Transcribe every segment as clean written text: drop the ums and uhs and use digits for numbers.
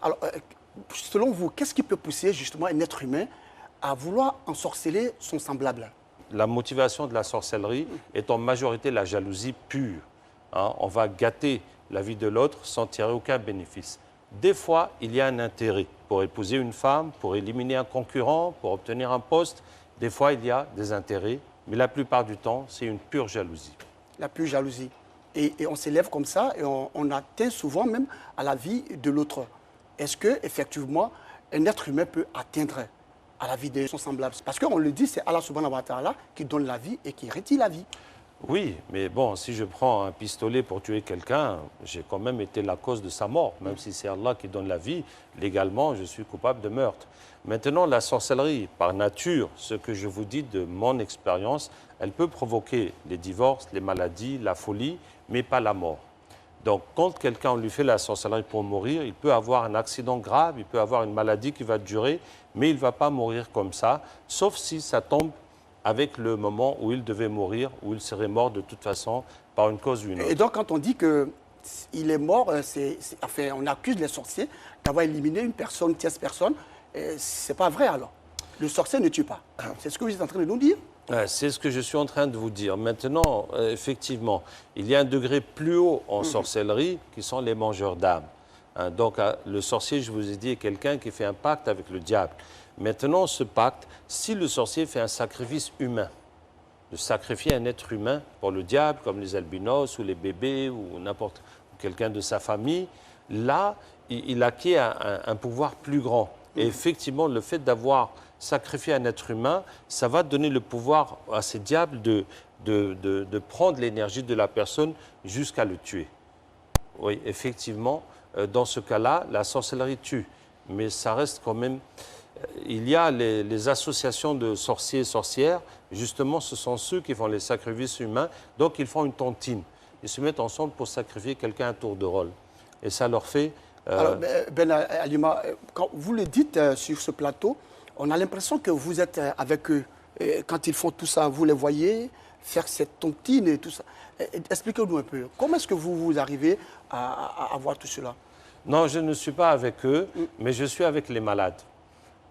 Alors, selon vous, qu'est-ce qui peut pousser justement un être humain à vouloir ensorceler son semblable? La motivation de la sorcellerie est en majorité la jalousie pure. Hein. On va gâter la vie de l'autre sans tirer aucun bénéfice. Des fois, il y a un intérêt pour épouser une femme, pour éliminer un concurrent, pour obtenir un poste. Des fois, il y a des intérêts, mais la plupart du temps, c'est une pure jalousie. La pure jalousie. Et on s'élève comme ça et on atteint souvent même à la vie de l'autre. Est-ce que effectivement un être humain peut atteindre à la vie de son semblable? Parce qu'on le dit, c'est Allah subhanahu wa ta'ala qui donne la vie et qui retire la vie. Oui, mais bon, si je prends un pistolet pour tuer quelqu'un, j'ai quand même été la cause de sa mort. Même si c'est Allah qui donne la vie, légalement, je suis coupable de meurtre. Maintenant, la sorcellerie, par nature, ce que je vous dis de mon expérience, elle peut provoquer les divorces, les maladies, la folie, mais pas la mort. Donc, quand quelqu'un on lui fait la sorcellerie pour mourir, il peut avoir un accident grave, il peut avoir une maladie qui va durer, mais il ne va pas mourir comme ça, sauf si ça tombe avec le moment où il devait mourir, où il serait mort de toute façon par une cause ou une autre. Et donc, quand on dit qu'il est mort, enfin, on accuse les sorciers d'avoir éliminé une personne, une tierce personne. Ce n'est pas vrai alors. Le sorcier ne tue pas. C'est ce que vous êtes en train de nous dire? C'est ce que je suis en train de vous dire. Maintenant, effectivement, il y a un degré plus haut en sorcellerie qui sont les mangeurs d'âmes. Hein, donc, le sorcier, je vous ai dit, est quelqu'un qui fait un pacte avec le diable. Maintenant, ce pacte, si le sorcier fait un sacrifice humain, de sacrifier un être humain pour le diable, comme les albinos ou les bébés ou n'importe quelqu'un de sa famille, là, il acquiert un pouvoir plus grand. Et effectivement, le fait d'avoir sacrifié un être humain, ça va donner le pouvoir à ces diables de prendre l'énergie de la personne jusqu'à le tuer. Oui, effectivement, dans ce cas-là, la sorcellerie tue. Mais ça reste quand même... Il y a les associations de sorciers et sorcières. Justement, ce sont ceux qui font les sacrifices humains. Donc, ils font une tontine. Ils se mettent ensemble pour sacrifier quelqu'un à tour de rôle. Et ça leur fait... Alors, Ben Alima, quand vous le dites sur ce plateau, on a l'impression que vous êtes avec eux. Et quand ils font tout ça, vous les voyez faire cette tontine et tout ça. Expliquez-nous un peu. Comment est-ce que vous arrivez à voir tout cela? Non, je ne suis pas avec eux, mais je suis avec les malades.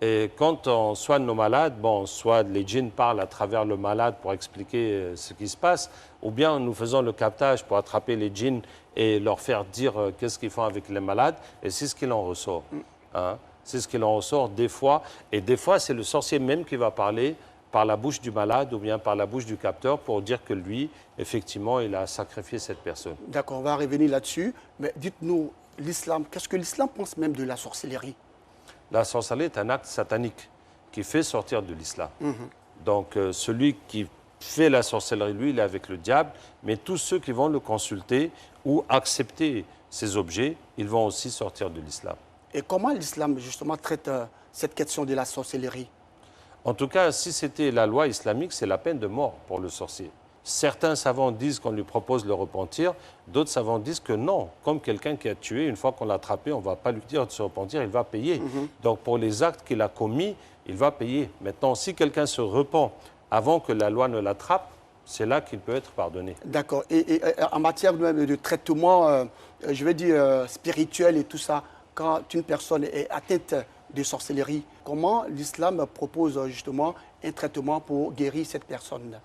Et quand on soigne nos malades, bon, soit les djinns parlent à travers le malade pour expliquer ce qui se passe, ou bien nous faisons le captage pour attraper les djinns et leur faire dire qu'est-ce qu'ils font avec les malades, et c'est ce qu'il en ressort. Hein? C'est ce qu'il en ressort des fois, et des fois c'est le sorcier même qui va parler par la bouche du malade ou bien par la bouche du capteur pour dire que lui, effectivement, il a sacrifié cette personne. D'accord, on va revenir là-dessus, mais dites-nous, l'islam, qu'est-ce que l'islam pense même de la sorcellerie? La sorcellerie est un acte satanique qui fait sortir de l'islam. Donc, celui qui fait la sorcellerie, lui, il est avec le diable, mais tous ceux qui vont le consulter ou accepter ces objets, ils vont aussi sortir de l'islam. Et comment l'islam, justement, traite cette question de la sorcellerie? En tout cas, si c'était la loi islamique, c'est la peine de mort pour le sorcier. Certains savants disent qu'on lui propose le repentir, d'autres savants disent que non. Comme quelqu'un qui a tué, une fois qu'on l'a attrapé, on ne va pas lui dire de se repentir, il va payer. Donc pour les actes qu'il a commis, il va payer. Maintenant, si quelqu'un se repent avant que la loi ne l'attrape, c'est là qu'il peut être pardonné. D'accord. Et en matière de traitement, je vais dire, spirituel et tout ça, quand une personne est atteinte de sorcellerie, comment l'islam propose justement un traitement pour guérir cette personne?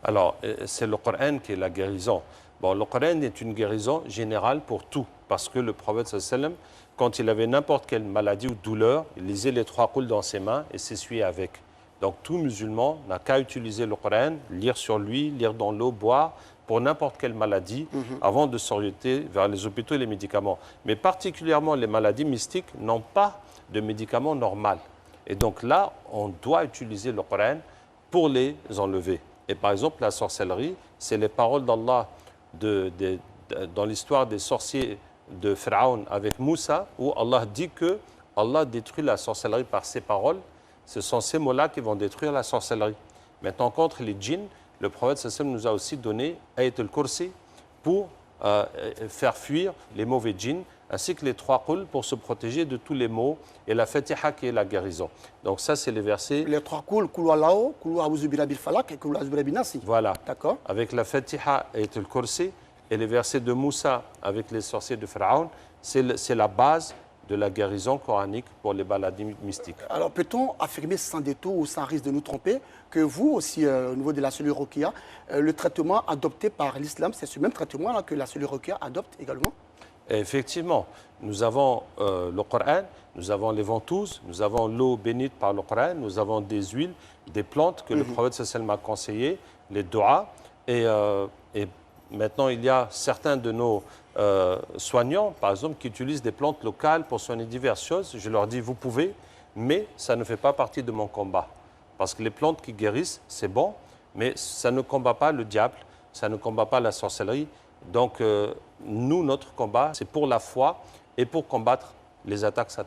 Alors, c'est le Coran qui est la guérison. Bon, le Coran est une guérison générale pour tout, parce que le prophète sallam, quand il avait n'importe quelle maladie ou douleur, il lisait les 3 couls dans ses mains et s'essuyait avec. Donc, tout musulman n'a qu'à utiliser le Coran, lire sur lui, lire dans l'eau, boire, pour n'importe quelle maladie, avant de s'orienter vers les hôpitaux et les médicaments. Mais particulièrement les maladies mystiques n'ont pas de médicaments normaux. Et donc là, on doit utiliser le Coran pour les enlever. Et par exemple, la sorcellerie, c'est les paroles d'Allah dans l'histoire des sorciers de Pharaon avec Moussa, où Allah dit que Allah détruit la sorcellerie par ses paroles. Ce sont ces mots-là qui vont détruire la sorcellerie. Maintenant, contre les djinns, le prophète sallam nous a aussi donné Ayat al-Kursi pour faire fuir les mauvais djinns, ainsi que les 3 qul pour se protéger de tous les maux, et la Fatiha qui est la guérison. Donc ça, c'est les versets... Les 3 qul, Qul Huwallahu, Qul A'udhu Birabbil Falaq et Qul A'udhu Birabbin Nas. Voilà. D'accord. Avec la Fatiha et al-Kursi, et les versets de Moussa avec les sorciers de Pharaon, c'est la base de la guérison coranique pour les maladies mystiques. Alors, peut-on affirmer sans détour ou sans risque de nous tromper que vous aussi, au niveau de la cellule Rokia, le traitement adopté par l'islam, c'est ce même traitement-là que la cellule Rokia adopte également? Et effectivement, nous avons le Coran, nous avons les ventouses, nous avons l'eau bénite par le Coran, nous avons des huiles, des plantes que le prophète sallallahu m'a conseillé, les doigts. Et maintenant, il y a certains de nos soignants, par exemple, qui utilisent des plantes locales pour soigner diverses choses. Je leur dis, vous pouvez, mais ça ne fait pas partie de mon combat. Parce que les plantes qui guérissent, c'est bon, mais ça ne combat pas le diable, ça ne combat pas la sorcellerie. Donc, nous, notre combat, c'est pour la foi et pour combattre les attaques sataniques.